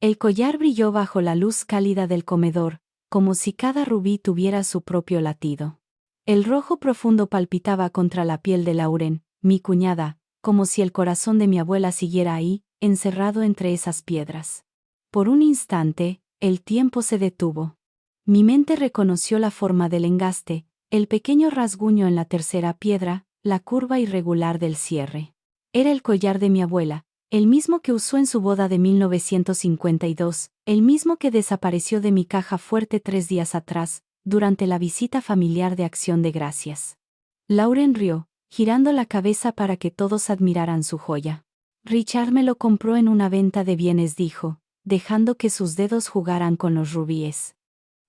El collar brilló bajo la luz cálida del comedor, como si cada rubí tuviera su propio latido. El rojo profundo palpitaba contra la piel de Lauren, mi cuñada, como si el corazón de mi abuela siguiera ahí, encerrado entre esas piedras. Por un instante, el tiempo se detuvo. Mi mente reconoció la forma del engaste, el pequeño rasguño en la tercera piedra, la curva irregular del cierre. Era el collar de mi abuela, el mismo que usó en su boda de 1952, el mismo que desapareció de mi caja fuerte 3 días atrás, durante la visita familiar de Acción de Gracias. Lauren rió, girando la cabeza para que todos admiraran su joya. Richard me lo compró en una venta de bienes, dijo, dejando que sus dedos jugaran con los rubíes.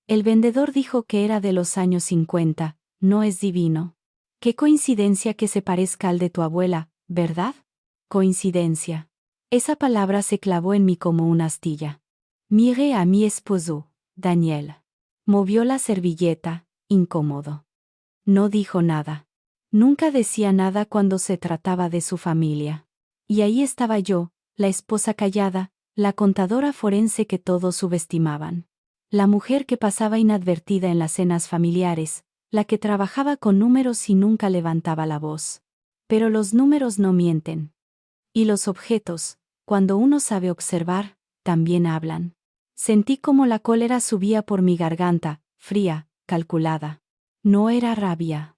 El vendedor dijo que era de los años 50, no es divino. Qué coincidencia que se parezca al de tu abuela, ¿verdad? Coincidencia. Esa palabra se clavó en mí como una astilla. Miré a mi esposo, Daniel. Movió la servilleta, incómodo. No dijo nada. Nunca decía nada cuando se trataba de su familia. Y ahí estaba yo, la esposa callada, la contadora forense que todos subestimaban. La mujer que pasaba inadvertida en las cenas familiares, la que trabajaba con números y nunca levantaba la voz. Pero los números no mienten. Y los objetos, cuando uno sabe observar, también hablan. Sentí como la cólera subía por mi garganta, fría, calculada. No era rabia.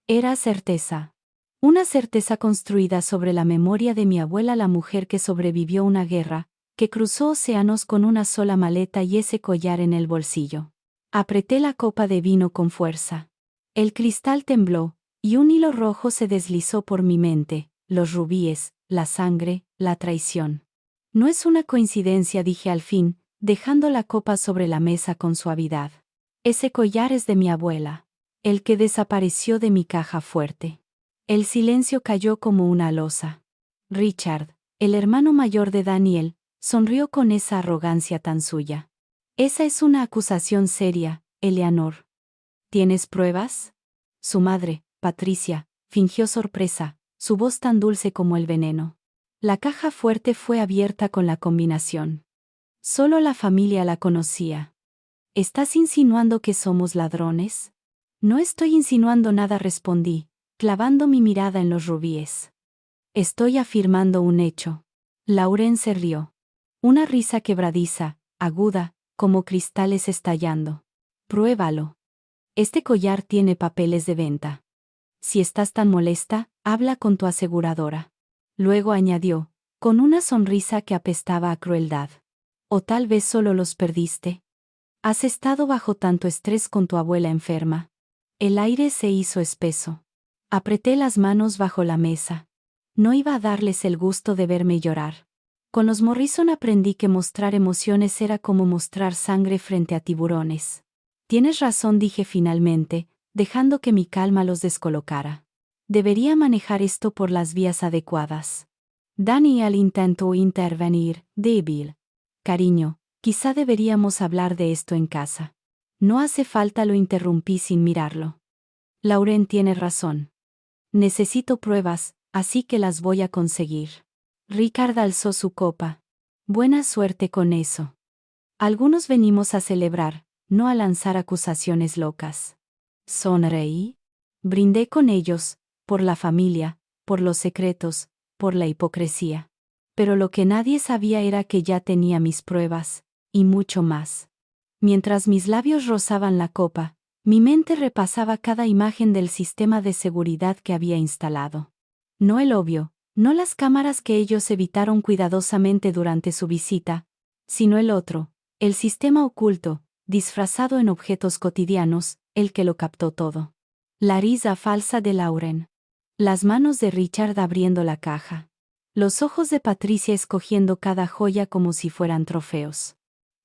Era certeza. Una certeza construida sobre la memoria de mi abuela, la mujer que sobrevivió una guerra, que cruzó océanos con una sola maleta y ese collar en el bolsillo. Apreté la copa de vino con fuerza. El cristal tembló, y un hilo rojo se deslizó por mi mente, los rubíes, la sangre, la traición. No es una coincidencia, dije al fin, dejando la copa sobre la mesa con suavidad. Ese collar es de mi abuela, el que desapareció de mi caja fuerte. El silencio cayó como una losa. Richard, el hermano mayor de Daniel, sonrió con esa arrogancia tan suya. Esa es una acusación seria, Eleanor. ¿Tienes pruebas? Su madre, Patricia, fingió sorpresa, su voz tan dulce como el veneno. La caja fuerte fue abierta con la combinación. Solo la familia la conocía. ¿Estás insinuando que somos ladrones? No estoy insinuando nada, respondí, clavando mi mirada en los rubíes. Estoy afirmando un hecho. Lauren se rió. Una risa quebradiza, aguda, como cristales estallando. Pruébalo. Este collar tiene papeles de venta. Si estás tan molesta, habla con tu aseguradora. Luego añadió, con una sonrisa que apestaba a crueldad. O tal vez solo los perdiste. Has estado bajo tanto estrés con tu abuela enferma. El aire se hizo espeso. Apreté las manos bajo la mesa. No iba a darles el gusto de verme llorar. Con los Morrison aprendí que mostrar emociones era como mostrar sangre frente a tiburones. Tienes razón, dije finalmente, dejando que mi calma los descolocara. Debería manejar esto por las vías adecuadas. Daniel intentó intervenir, débil. Cariño, quizá deberíamos hablar de esto en casa. No hace falta, lo interrumpí sin mirarlo. Lauren tiene razón. Necesito pruebas, así que las voy a conseguir. Richard alzó su copa. Buena suerte con eso. Algunos venimos a celebrar, no a lanzar acusaciones locas. Sonreí. Brindé con ellos, por la familia, por los secretos, por la hipocresía. Pero lo que nadie sabía era que ya tenía mis pruebas, y mucho más. Mientras mis labios rozaban la copa, mi mente repasaba cada imagen del sistema de seguridad que había instalado. No el obvio, no las cámaras que ellos evitaron cuidadosamente durante su visita, sino el otro, el sistema oculto, disfrazado en objetos cotidianos, el que lo captó todo. La risa falsa de Lauren. Las manos de Richard abriendo la caja. Los ojos de Patricia escogiendo cada joya como si fueran trofeos.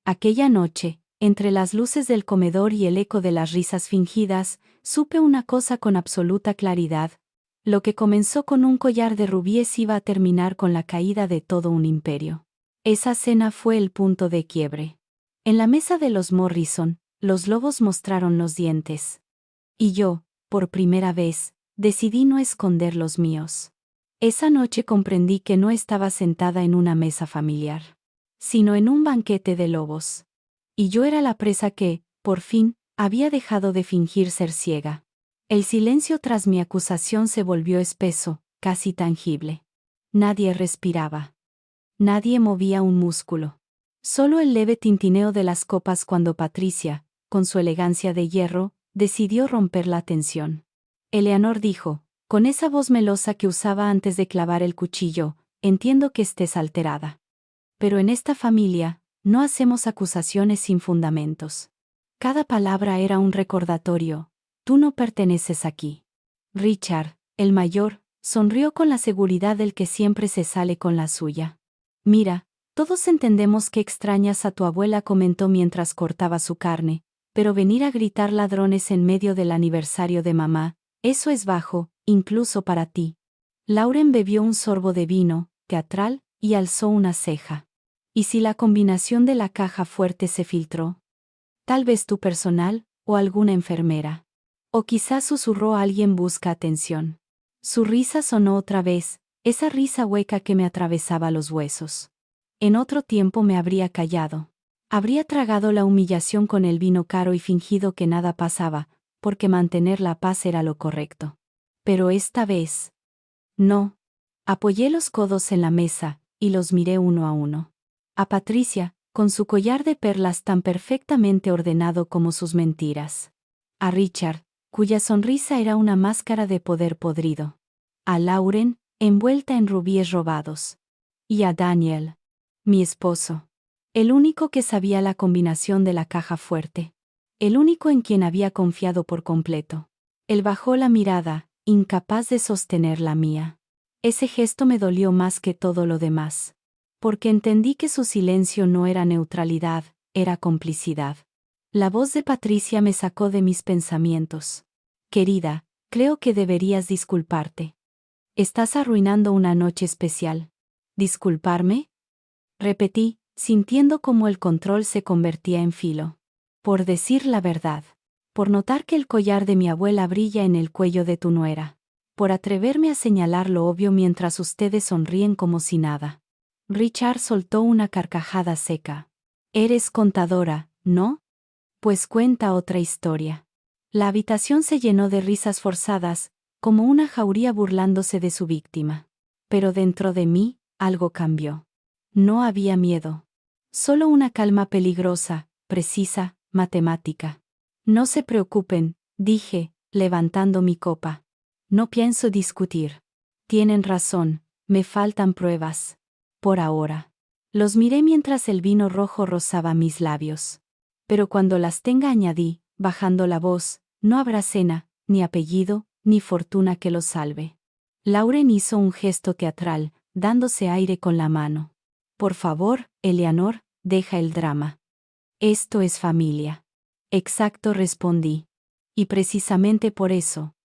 Aquella noche, entre las luces del comedor y el eco de las risas fingidas, supe una cosa con absoluta claridad. Lo que comenzó con un collar de rubíes iba a terminar con la caída de todo un imperio. Esa cena fue el punto de quiebre. En la mesa de los Morrison, los lobos mostraron los dientes. Y yo, por primera vez, decidí no esconder los míos. Esa noche comprendí que no estaba sentada en una mesa familiar. sino en un banquete de lobos. Y yo era la presa que, por fin, había dejado de fingir ser ciega. El silencio tras mi acusación se volvió espeso, casi tangible. Nadie respiraba. Nadie movía un músculo. Solo el leve tintineo de las copas cuando Patricia, con su elegancia de hierro, decidió romper la tensión. Eleanor dijo, con esa voz melosa que usaba antes de clavar el cuchillo, entiendo que estés alterada. Pero en esta familia, no hacemos acusaciones sin fundamentos. Cada palabra era un recordatorio. Tú no perteneces aquí. Richard, el mayor, sonrió con la seguridad del que siempre se sale con la suya. Mira, todos entendemos que extrañas a tu abuela, comentó mientras cortaba su carne, pero venir a gritar ladrones en medio del aniversario de mamá, eso es bajo, incluso para ti. Lauren bebió un sorbo de vino, teatral, y alzó una ceja. ¿Y si la combinación de la caja fuerte se filtró? Tal vez tu personal, o alguna enfermera. O quizás susurró a alguien busca atención. Su risa sonó otra vez, esa risa hueca que me atravesaba los huesos. En otro tiempo me habría callado. Habría tragado la humillación con el vino caro y fingido que nada pasaba, porque mantener la paz era lo correcto. Pero esta vez... No. Apoyé los codos en la mesa, y los miré uno a uno. A Patricia, con su collar de perlas tan perfectamente ordenado como sus mentiras. A Richard, cuya sonrisa era una máscara de poder podrido. A Lauren, envuelta en rubíes robados. Y a Daniel, mi esposo. El único que sabía la combinación de la caja fuerte. El único en quien había confiado por completo. Él bajó la mirada, incapaz de sostener la mía. Ese gesto me dolió más que todo lo demás. Porque entendí que su silencio no era neutralidad, era complicidad. La voz de Patricia me sacó de mis pensamientos. Querida, creo que deberías disculparte. Estás arruinando una noche especial. ¿Disculparme? Repetí, sintiendo cómo el control se convertía en filo. Por decir la verdad. Por notar que el collar de mi abuela brilla en el cuello de tu nuera. Por atreverme a señalar lo obvio mientras ustedes sonríen como si nada. Richard soltó una carcajada seca. Eres contadora, ¿no? Pues cuenta otra historia. La habitación se llenó de risas forzadas, como una jauría burlándose de su víctima. Pero dentro de mí, algo cambió. No había miedo. Solo una calma peligrosa, precisa, matemática. No se preocupen, dije, levantando mi copa. No pienso discutir. Tienen razón, me faltan pruebas. Por ahora. Los miré mientras el vino rojo rozaba mis labios. Pero cuando las tenga, añadí, bajando la voz, no habrá cena, ni apellido, ni fortuna que lo salve. Lauren hizo un gesto teatral, dándose aire con la mano. Por favor, Eleanor, deja el drama. Esto es familia. Exacto, respondí. Y precisamente por eso.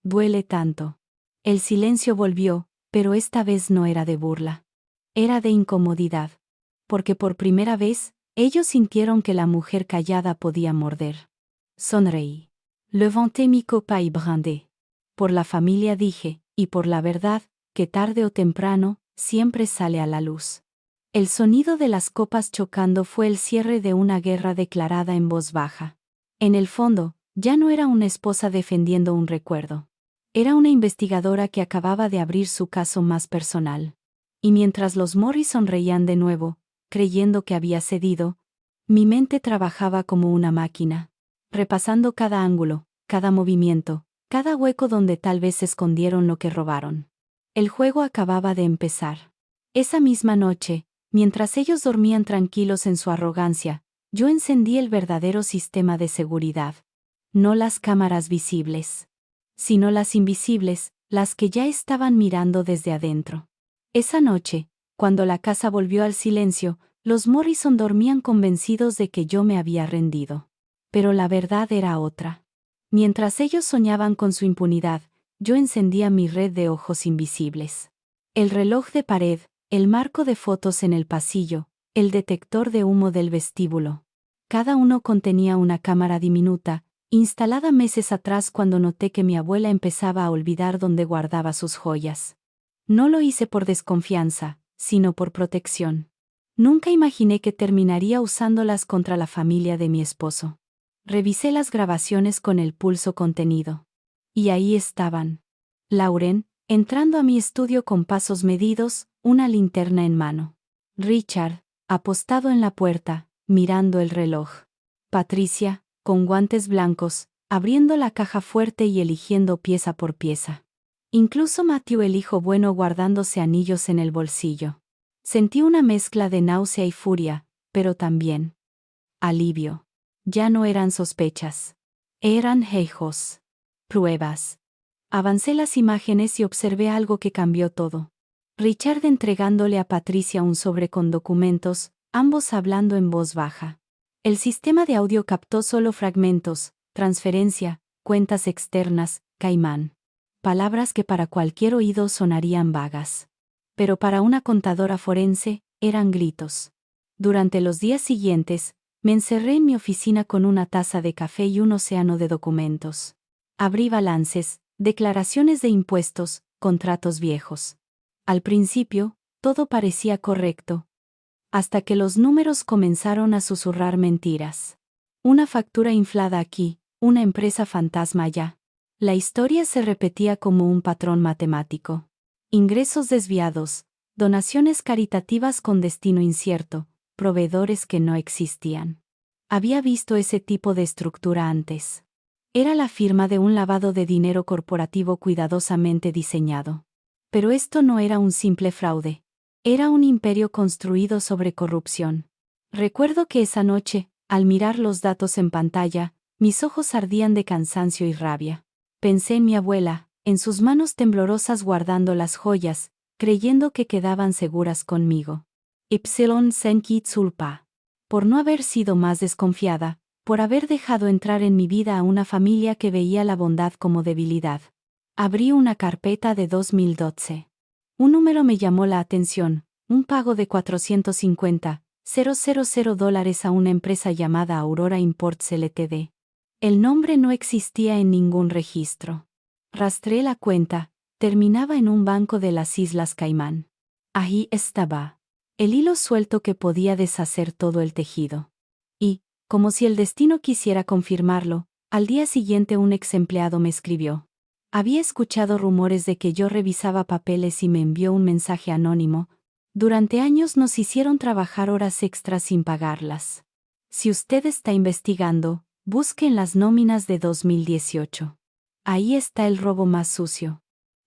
Duele tanto. El silencio volvió, pero esta vez no era de burla. Era de incomodidad. Porque por primera vez, ellos sintieron que la mujer callada podía morder. Sonreí. Levanté mi copa y brindé. Por la familia dije, y por la verdad, que tarde o temprano, siempre sale a la luz. El sonido de las copas chocando fue el cierre de una guerra declarada en voz baja. En el fondo, ya no era una esposa defendiendo un recuerdo. Era una investigadora que acababa de abrir su caso más personal. Y mientras los Morris sonreían de nuevo, creyendo que había cedido, mi mente trabajaba como una máquina, repasando cada ángulo, cada movimiento, cada hueco donde tal vez escondieron lo que robaron. El juego acababa de empezar. Esa misma noche, mientras ellos dormían tranquilos en su arrogancia, yo encendí el verdadero sistema de seguridad. No las cámaras visibles, sino las invisibles, las que ya estaban mirando desde adentro. Esa noche, cuando la casa volvió al silencio, los Morrison dormían convencidos de que yo me había rendido. Pero la verdad era otra. Mientras ellos soñaban con su impunidad, yo encendía mi red de ojos invisibles. El reloj de pared, el marco de fotos en el pasillo, el detector de humo del vestíbulo. Cada uno contenía una cámara diminuta, instalada meses atrás cuando noté que mi abuela empezaba a olvidar dónde guardaba sus joyas. No lo hice por desconfianza, sino por protección. Nunca imaginé que terminaría usándolas contra la familia de mi esposo. Revisé las grabaciones con el pulso contenido. Y ahí estaban. Lauren, entrando a mi estudio con pasos medidos, una linterna en mano. Richard, apostado en la puerta, mirando el reloj. Patricia, con guantes blancos, abriendo la caja fuerte y eligiendo pieza por pieza. Incluso Matthew, el hijo bueno, guardándose anillos en el bolsillo. Sentí una mezcla de náusea y furia, pero también alivio. Ya no eran sospechas. Eran hechos. Pruebas. Avancé las imágenes y observé algo que cambió todo. Richard entregándole a Patricia un sobre con documentos, ambos hablando en voz baja. El sistema de audio captó solo fragmentos: transferencia, cuentas externas, Caimán. Palabras que para cualquier oído sonarían vagas. Pero para una contadora forense, eran gritos. Durante los días siguientes, me encerré en mi oficina con una taza de café y un océano de documentos. Abrí balances, declaraciones de impuestos, contratos viejos. Al principio, todo parecía correcto. Hasta que los números comenzaron a susurrar mentiras. Una factura inflada aquí, una empresa fantasma allá. La historia se repetía como un patrón matemático. Ingresos desviados, donaciones caritativas con destino incierto, proveedores que no existían. Había visto ese tipo de estructura antes. Era la firma de un lavado de dinero corporativo cuidadosamente diseñado. Pero esto no era un simple fraude. Era un imperio construido sobre corrupción. Recuerdo que esa noche, al mirar los datos en pantalla, mis ojos ardían de cansancio y rabia. Pensé en mi abuela, en sus manos temblorosas guardando las joyas, creyendo que quedaban seguras conmigo. Ipsilon Senki Tsulpa. Por no haber sido más desconfiada, por haber dejado entrar en mi vida a una familia que veía la bondad como debilidad. Abrí una carpeta de 2012. Un número me llamó la atención: un pago de $450,000 a una empresa llamada Aurora Imports Ltd. El nombre no existía en ningún registro. Rastreé la cuenta, terminaba en un banco de las Islas Caimán. Ahí estaba. El hilo suelto que podía deshacer todo el tejido. Y, como si el destino quisiera confirmarlo, al día siguiente un ex empleado me escribió. Había escuchado rumores de que yo revisaba papeles y me envió un mensaje anónimo. Durante años nos hicieron trabajar horas extras sin pagarlas. Si usted está investigando, busque en las nóminas de 2018. Ahí está el robo más sucio.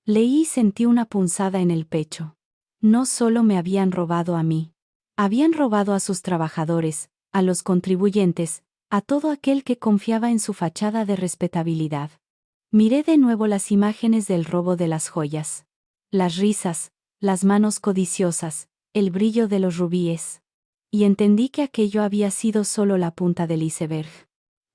Leí y sentí una punzada en el pecho. No solo me habían robado a mí. Habían robado a sus trabajadores, a los contribuyentes, a todo aquel que confiaba en su fachada de respetabilidad. Miré de nuevo las imágenes del robo de las joyas. Las risas, las manos codiciosas, el brillo de los rubíes. Y entendí que aquello había sido solo la punta del iceberg.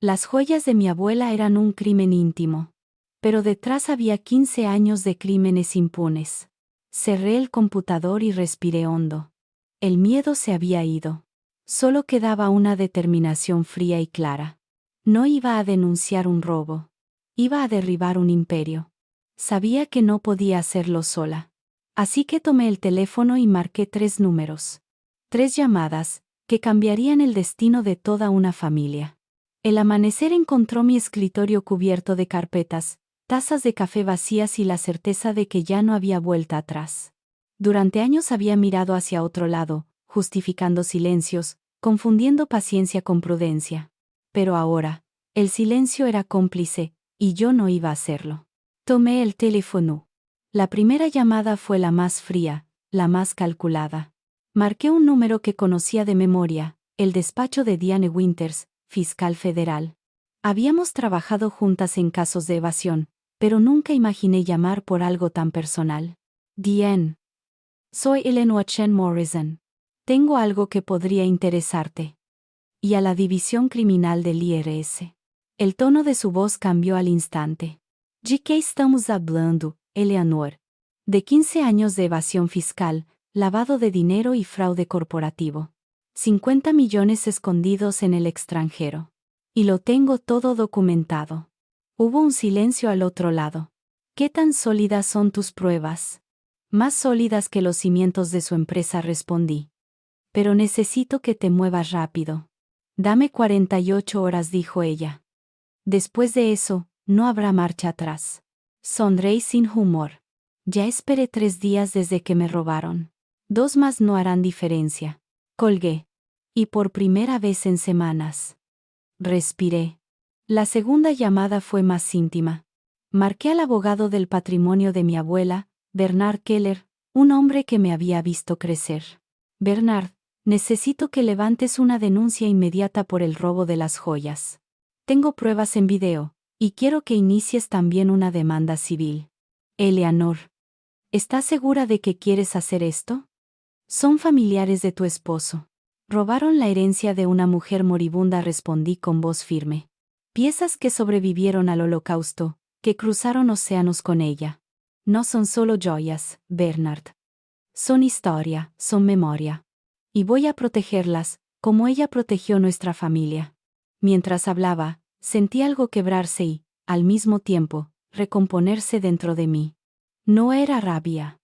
Las joyas de mi abuela eran un crimen íntimo. Pero detrás había 15 años de crímenes impunes. Cerré el computador y respiré hondo. El miedo se había ido. Solo quedaba una determinación fría y clara. No iba a denunciar un robo. Iba a derribar un imperio. Sabía que no podía hacerlo sola. Así que tomé el teléfono y marqué 3 números. 3 llamadas, que cambiarían el destino de toda una familia. El amanecer encontró mi escritorio cubierto de carpetas, tazas de café vacías y la certeza de que ya no había vuelta atrás. Durante años había mirado hacia otro lado, justificando silencios, confundiendo paciencia con prudencia. Pero ahora, el silencio era cómplice, y yo no iba a hacerlo. Tomé el teléfono. La primera llamada fue la más fría, la más calculada. Marqué un número que conocía de memoria, el despacho de Diane Winters, fiscal federal. Habíamos trabajado juntas en casos de evasión, pero nunca imaginé llamar por algo tan personal. Diane. Soy Eleanor Chen Morrison. Tengo algo que podría interesarte. Y a la división criminal del IRS. El tono de su voz cambió al instante. ¿De qué estamos hablando, Eleanor? De 15 años de evasión fiscal, lavado de dinero y fraude corporativo. 50 millones escondidos en el extranjero. Y lo tengo todo documentado. Hubo un silencio al otro lado. ¿Qué tan sólidas son tus pruebas? Más sólidas que los cimientos de su empresa, respondí. Pero necesito que te muevas rápido. Dame 48 horas, dijo ella. Después de eso, no habrá marcha atrás. Sonreí sin humor. Ya esperé 3 días desde que me robaron. 2 más no harán diferencia. Colgué. Y por primera vez en semanas. Respiré. La segunda llamada fue más íntima. Marqué al abogado del patrimonio de mi abuela, Bernard Keller, un hombre que me había visto crecer. Bernard, necesito que levantes una denuncia inmediata por el robo de las joyas. Tengo pruebas en video, y quiero que inicies también una demanda civil. Eleanor. ¿Estás segura de que quieres hacer esto? Son familiares de tu esposo. Robaron la herencia de una mujer moribunda, respondí con voz firme. Piezas que sobrevivieron al Holocausto, que cruzaron océanos con ella. No son solo joyas, Bernard. Son historia, son memoria. Y voy a protegerlas, como ella protegió nuestra familia. Mientras hablaba, sentí algo quebrarse y, al mismo tiempo, recomponerse dentro de mí. No era rabia.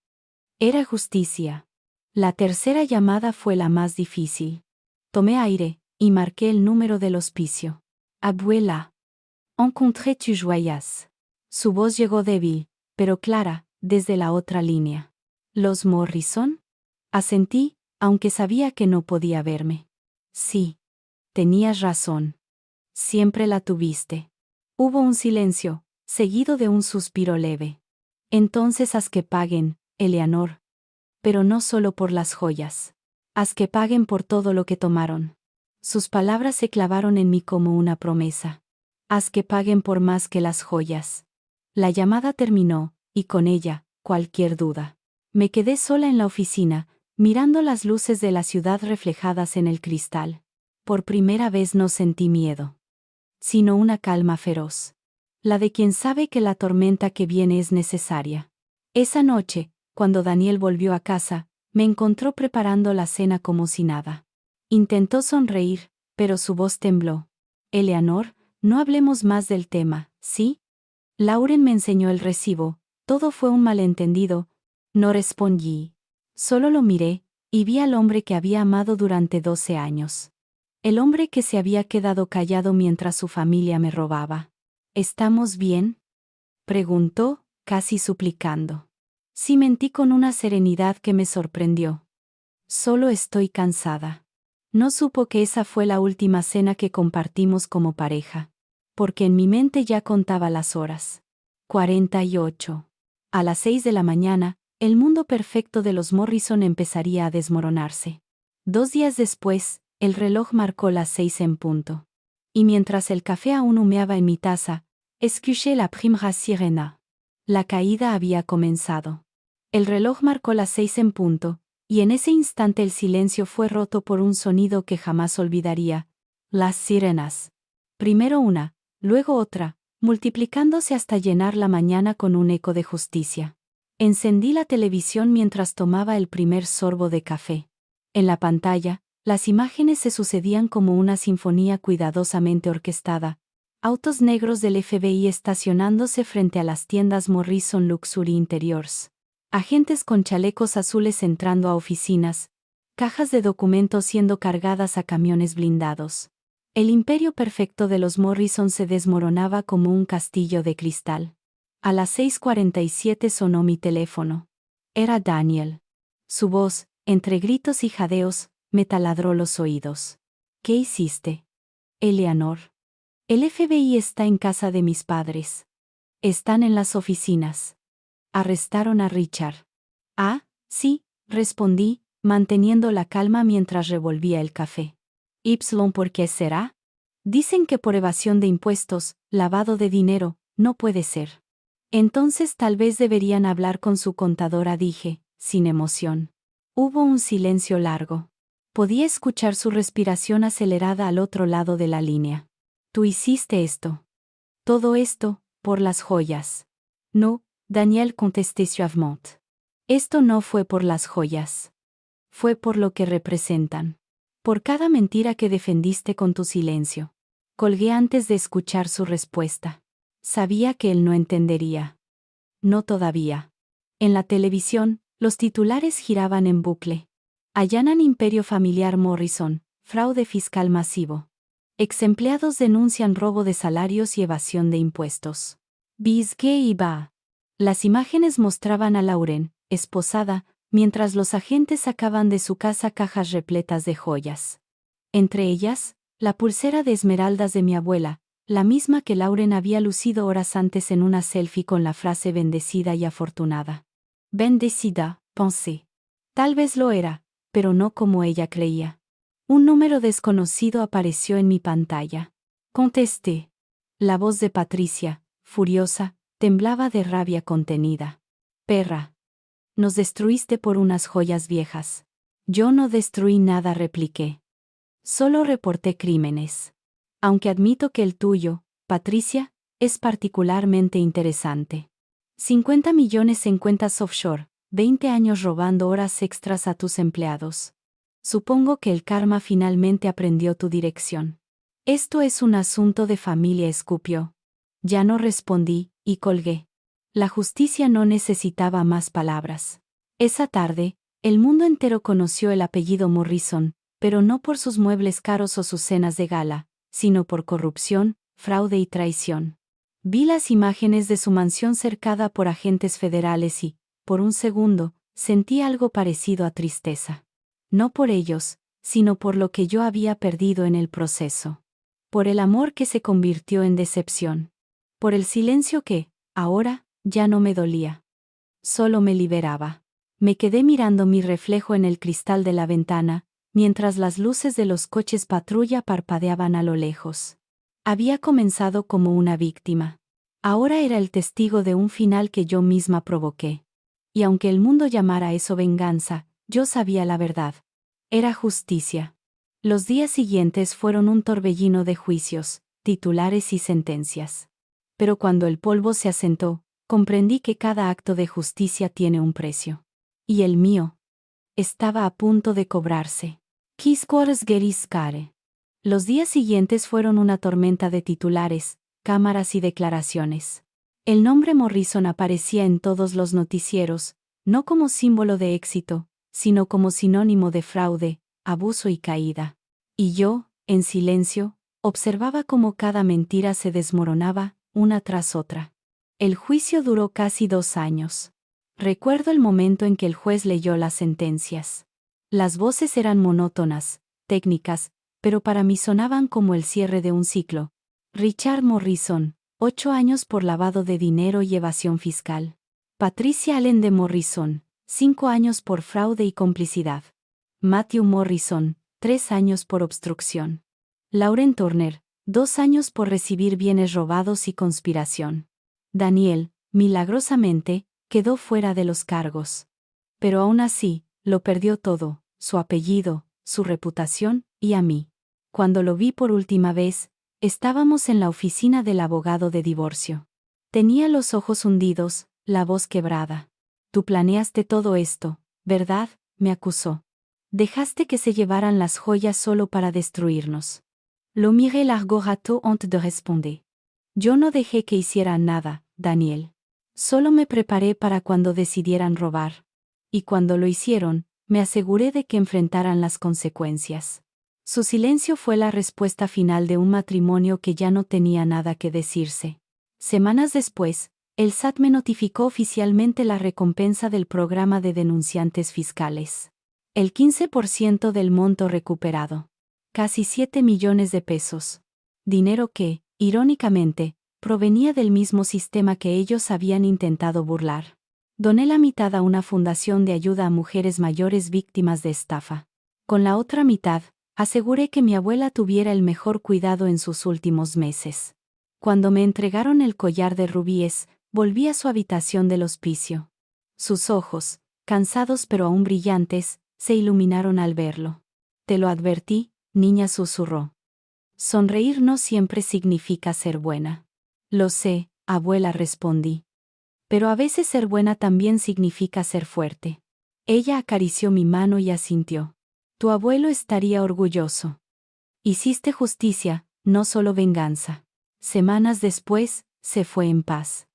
Era justicia. La tercera llamada fue la más difícil. Tomé aire, y marqué el número del hospicio. Abuela. Encontré tus joyas. Su voz llegó débil, pero clara, desde la otra línea. ¿Los Morrison? Asentí, aunque sabía que no podía verme. Sí. Tenías razón. Siempre la tuviste. Hubo un silencio, seguido de un suspiro leve. Entonces haz que paguen, Eleanor. Pero no solo por las joyas. Haz que paguen por todo lo que tomaron. Sus palabras se clavaron en mí como una promesa. Haz que paguen por más que las joyas. La llamada terminó, y con ella, cualquier duda. Me quedé sola en la oficina, mirando las luces de la ciudad reflejadas en el cristal. Por primera vez no sentí miedo, sino una calma feroz. La de quien sabe que la tormenta que viene es necesaria. Esa noche, cuando Daniel volvió a casa, me encontró preparando la cena como si nada. Intentó sonreír, pero su voz tembló. Eleanor, no hablemos más del tema, ¿sí? Lauren me enseñó el recibo, todo fue un malentendido. No respondí. Solo lo miré, y vi al hombre que había amado durante 12 años. El hombre que se había quedado callado mientras su familia me robaba. ¿Estamos bien?, preguntó, casi suplicando. Sí, mentí con una serenidad que me sorprendió. Solo estoy cansada. No supo que esa fue la última cena que compartimos como pareja. Porque en mi mente ya contaba las horas. 48. A las 6 de la mañana, el mundo perfecto de los Morrison empezaría a desmoronarse. 2 días después, el reloj marcó las 6 en punto. Y mientras el café aún humeaba en mi taza, escuché la primera sirena. La caída había comenzado. El reloj marcó las 6 en punto, y en ese instante el silencio fue roto por un sonido que jamás olvidaría. Las sirenas. Primero una, luego otra, multiplicándose hasta llenar la mañana con un eco de justicia. Encendí la televisión mientras tomaba el primer sorbo de café. En la pantalla, las imágenes se sucedían como una sinfonía cuidadosamente orquestada. Autos negros del FBI estacionándose frente a las tiendas Morrison Luxury Interiors. Agentes con chalecos azules entrando a oficinas. Cajas de documentos siendo cargadas a camiones blindados. El imperio perfecto de los Morrison se desmoronaba como un castillo de cristal. A las 6:47 sonó mi teléfono. Era Daniel. Su voz, entre gritos y jadeos, me taladró los oídos. ¿Qué hiciste? Eleanor. El FBI está en casa de mis padres. Están en las oficinas. Arrestaron a Richard. Ah, sí, respondí, manteniendo la calma mientras revolvía el café. ¿Y por qué será? Dicen que por evasión de impuestos, lavado de dinero, no puede ser. Entonces tal vez deberían hablar con su contadora, dije, sin emoción. Hubo un silencio largo. Podía escuchar su respiración acelerada al otro lado de la línea. Tú hiciste esto. Todo esto, por las joyas. No, Daniel, contesté suavement. Esto no fue por las joyas. Fue por lo que representan. Por cada mentira que defendiste con tu silencio. Colgué antes de escuchar su respuesta. Sabía que él no entendería. No todavía. En la televisión, los titulares giraban en bucle. Allanan imperio familiar Morrison, fraude fiscal masivo. Exempleados denuncian robo de salarios y evasión de impuestos. Bisque y va. Las imágenes mostraban a Lauren, esposada, mientras los agentes sacaban de su casa cajas repletas de joyas. Entre ellas, la pulsera de esmeraldas de mi abuela, la misma que Lauren había lucido horas antes en una selfie con la frase bendecida y afortunada. Bendecida, pensé. Tal vez lo era, pero no como ella creía. Un número desconocido apareció en mi pantalla. Contesté. La voz de Patricia, furiosa, temblaba de rabia contenida. Perra. Nos destruiste por unas joyas viejas. Yo no destruí nada, repliqué. Solo reporté crímenes. Aunque admito que el tuyo, Patricia, es particularmente interesante. 50 millones en cuentas offshore, 20 años robando horas extras a tus empleados. Supongo que el karma finalmente aprendió tu dirección. Esto es un asunto de familia, escupió. Ya no respondí, y colgué. La justicia no necesitaba más palabras. Esa tarde, el mundo entero conoció el apellido Morrison, pero no por sus muebles caros o sus cenas de gala, sino por corrupción, fraude y traición. Vi las imágenes de su mansión cercada por agentes federales y, por un segundo, sentí algo parecido a tristeza. No por ellos, sino por lo que yo había perdido en el proceso. Por el amor que se convirtió en decepción. Por el silencio que, ahora, ya no me dolía. Solo me liberaba. Me quedé mirando mi reflejo en el cristal de la ventana, mientras las luces de los coches patrulla parpadeaban a lo lejos. Había comenzado como una víctima. Ahora era el testigo de un final que yo misma provoqué. Y aunque el mundo llamara eso venganza, yo sabía la verdad. Era justicia. Los días siguientes fueron un torbellino de juicios, titulares y sentencias. Pero cuando el polvo se asentó, comprendí que cada acto de justicia tiene un precio. Y el mío estaba a punto de cobrarse. Quisquores geris care. Los días siguientes fueron una tormenta de titulares, cámaras y declaraciones. El nombre Morrison aparecía en todos los noticieros, no como símbolo de éxito, sino como sinónimo de fraude, abuso y caída. Y yo, en silencio, observaba cómo cada mentira se desmoronaba, una tras otra. El juicio duró casi 2 años. Recuerdo el momento en que el juez leyó las sentencias. Las voces eran monótonas, técnicas, pero para mí sonaban como el cierre de un ciclo. Richard Morrison, 8 años por lavado de dinero y evasión fiscal. Patricia Allen de Morrison, 5 años por fraude y complicidad. Matthew Morrison, 3 años por obstrucción. Lauren Turner, 2 años por recibir bienes robados y conspiración. Daniel, milagrosamente, quedó fuera de los cargos. Pero aún así, lo perdió todo, su apellido, su reputación, y a mí. Cuando lo vi por última vez, estábamos en la oficina del abogado de divorcio. Tenía los ojos hundidos, la voz quebrada. Tú planeaste todo esto, ¿verdad?, me acusó. Dejaste que se llevaran las joyas solo para destruirnos. Lo miré largo rato antes de responder. Yo no dejé que hicieran nada, Daniel. Solo me preparé para cuando decidieran robar. Y cuando lo hicieron, me aseguré de que enfrentaran las consecuencias. Su silencio fue la respuesta final de un matrimonio que ya no tenía nada que decirse. Semanas después, el SAT me notificó oficialmente la recompensa del programa de denunciantes fiscales. El 15% del monto recuperado. Casi 7 millones de pesos. Dinero que, irónicamente, provenía del mismo sistema que ellos habían intentado burlar. Doné la mitad a una fundación de ayuda a mujeres mayores víctimas de estafa. Con la otra mitad, aseguré que mi abuela tuviera el mejor cuidado en sus últimos meses. Cuando me entregaron el collar de rubíes, volví a su habitación del hospicio. Sus ojos, cansados pero aún brillantes, se iluminaron al verlo. Te lo advertí, niña, susurró. Sonreír no siempre significa ser buena. Lo sé, abuela, respondí. Pero a veces ser buena también significa ser fuerte. Ella acarició mi mano y asintió. Tu abuelo estaría orgulloso. Hiciste justicia, no solo venganza. Semanas después, se fue en paz.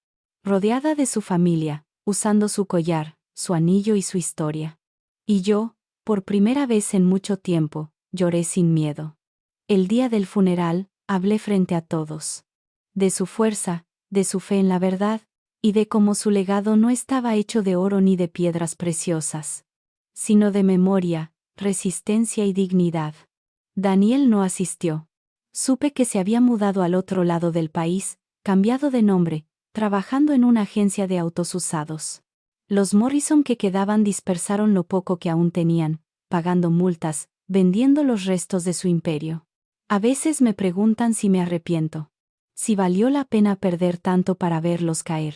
Rodeada de su familia, usando su collar, su anillo y su historia. Y yo, Por primera vez en mucho tiempo, lloré sin miedo. El día del funeral, hablé frente a todos. De su fuerza, de su fe en la verdad, y de cómo su legado no estaba hecho de oro ni de piedras preciosas, sino de memoria, resistencia y dignidad. Daniel no asistió. Supe que se había mudado al otro lado del país, cambiado de nombre, trabajando en una agencia de autos usados. Los Morrison que quedaban dispersaron lo poco que aún tenían, pagando multas, vendiendo los restos de su imperio. A veces me preguntan si me arrepiento. Si valió la pena perder tanto para verlos caer.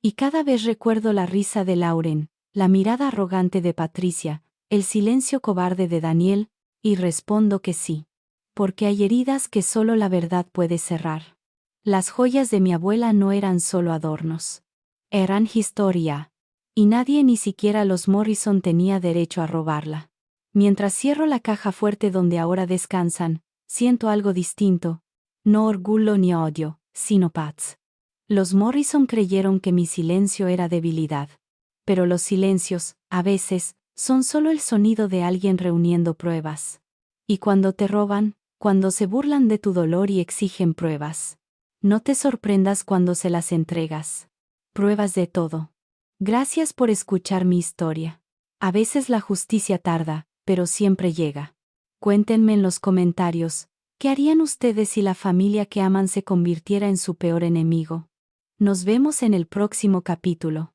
Y cada vez recuerdo la risa de Lauren, la mirada arrogante de Patricia, el silencio cobarde de Daniel, y respondo que sí. Porque hay heridas que solo la verdad puede cerrar. Las joyas de mi abuela no eran solo adornos. Eran historia. Y nadie, ni siquiera los Morrison, tenía derecho a robarla. Mientras cierro la caja fuerte donde ahora descansan, siento algo distinto. No orgullo ni odio, sino paz. Los Morrison creyeron que mi silencio era debilidad. Pero los silencios, a veces, son solo el sonido de alguien reuniendo pruebas. Y cuando te roban, cuando se burlan de tu dolor y exigen pruebas, no te sorprendas cuando se las entregas. Pruebas de todo. Gracias por escuchar mi historia. A veces la justicia tarda, pero siempre llega. Cuéntenme en los comentarios, ¿qué harían ustedes si la familia que aman se convirtiera en su peor enemigo? Nos vemos en el próximo capítulo.